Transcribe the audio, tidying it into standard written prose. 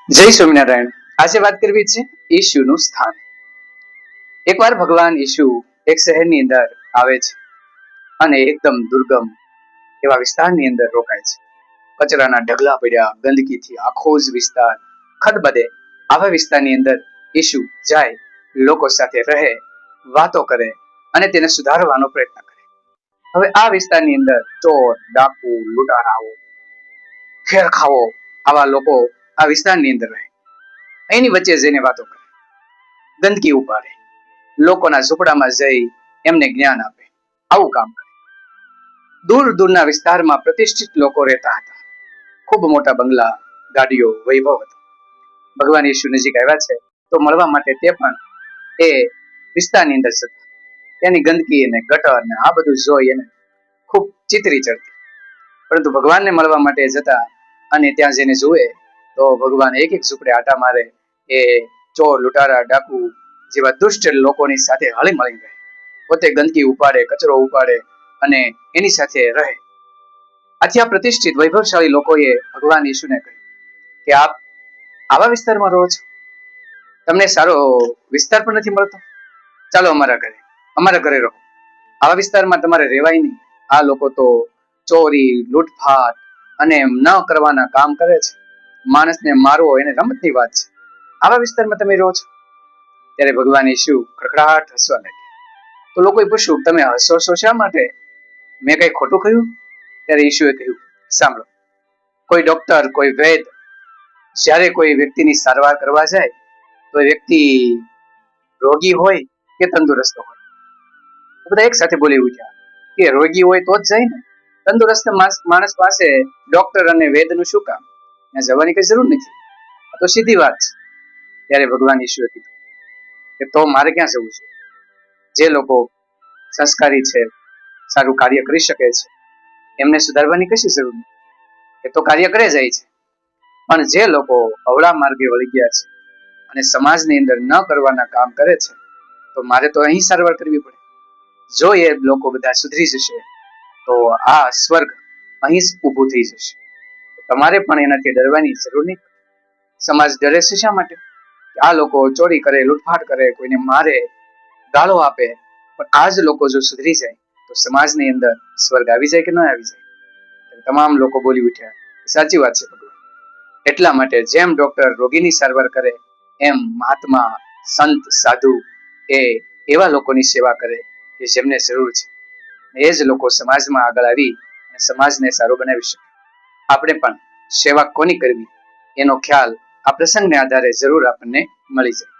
જય સ્વામિનારાયણ। આજે વાત કરવી છે ઈશુનું સ્થાન। એકવાર ભગવાન ઈશુ એક શહેરની અંદર આવે છે અને એકદમ દુર્ગમ એવા વિસ્તારની અંદર રોકાય છે। કચરાના ઢગલા પડ્યા, ગંદકીથી આખો જ વિસ્તાર ખદબદે। આવા વિસ્તારની અંદર ઈશુ જાય, લોકો સાથે રહે, વાતો કરે અને તેને સુધારવાનો પ્રયત્ન કરે। હવે આ વિસ્તારની અંદર ચોર, ડાકુ, લૂંટારાઓ, ખેરખાવો આવા લોકો આ વિસ્તારની અંદર રહે। એની વચ્ચે જઈને વાતો કરે, ગંદકી ઉપાડે, લોકોના ઝૂંપડામાં જઈ એમને જ્ઞાન આપે, આવું કામ કરે। દૂર દૂરના વિસ્તારમાં પ્રતિષ્ઠિત લોકો રહેતા હતા, ખૂબ મોટા બંગલા, ગાડીઓ, વૈભવ હતો। ભગવાન ઈસુ નજીક આવ્યા છે તો મળવા માટે તે પણ એ વિસ્તારની અંદર જતા। તેની ગંદકી અને ગટર ને આ બધું જોઈ એને ખૂબ ચિતરી ચડતી, પરંતુ ભગવાનને મળવા માટે જતા અને ત્યાં જઈને જુએ તો ભગવાન એક એક ઝૂંપડે આટા મારે, એ ચોર, લૂંટારા, ડાકુ જેવા દુષ્ટ લોકોની સાથે હળી મળીને રહે, પોતે ગંદકી ઉપાડે, કચરો ઉપાડે અને એની સાથે રહે। આથી આ પ્રતિષ્ઠિત વૈભવશાળી લોકોએ ભગવાન ઈશુને કહ્યું કે આપ આવા વિસ્તારમાં રહો છો, તમને સારો વિસ્તાર પણ નથી મળતો, ચાલો અમારા ઘરે રહો। આવા વિસ્તારમાં તમારે રહેવાય નહીં, આ લોકો તો ચોરી, લૂંટફાટ અને ન કરવાના કામ કરે છે, માણસને મારવો એને રમતની વાત છે, આવા વિસ્તારમાં તમે રહો છો। ત્યારે ભગવાન ઈસુ ખડખડાટ હસવા લાગ્યા। તો લોકોએ પૂછ્યું, તમે હસો છો શા માટે? મેં કઈ ખોટું કહ્યું? ત્યારે ઈશુએ કહ્યું, સાંભળો, કોઈ ડોક્ટર, કોઈ વૈદ જ્યારે કોઈ વ્યક્તિની સારવાર કરવા જાય તો એ વ્યક્તિ રોગી હોય કે તંદુરસ્ત હોય? બધા એક સાથે બોલી ઉઠ્યા કે રોગી હોય તો જ જાય ને, તંદુરસ્ત માણસ પાસે ડોક્ટર અને વૈદનું શું કામ? ત્યાં જવાની કઈ જરૂર નથી, તો સીધી વાત છે। ત્યારે ભગવાન ઈશુએ કીધું કે તો મારે ક્યાં જવું છે? જે લોકો સંસ્કારી છે, સારું કાર્ય કરી શકે છે, એમને સુધારવાની કશી જરૂર નથી, એ તો કાર્ય કરે જાય છે। પણ જે લોકો અવળા માર્ગે વળી ગયા છે અને સમાજની અંદર ન કરવાના કામ કરે છે, તો મારે તો અહીં સારવાર કરવી પડે। જો એ લોકો બધા સુધરી જશે તો આ સ્વર્ગ અહીં જ ઊભું થઈ જશે। તમારે પણ એનાથી ડરવાની જરૂર નહીં। સમાજ ડરે છે શા માટે? આ લોકો ચોરી કરે, લૂંટફાટ કરે, કોઈને મારે, ગાળો આપે, પણ આ જ લોકો જો સુધરી જાય તો સમાજની અંદર સ્વર્ગ આવી જાય કે ન આવી જાય? તમામ લોકો બોલી ઉઠ્યા, સાચી વાત છે ભગવાન। એટલા માટે જેમ ડોક્ટર રોગીની સારવાર કરે, એમ મહાત્મા, સંત, સાધુ એ એવા લોકોની સેવા કરે કે જેમને જરૂર છે, એ જ લોકો સમાજમાં આગળ આવી અને સમાજને સારું બનાવી શકે। આપણે પણ સેવા કોની કરવી એનો ખ્યાલ આ પ્રસંગને આધારે જરૂર આપણને મળી જાય।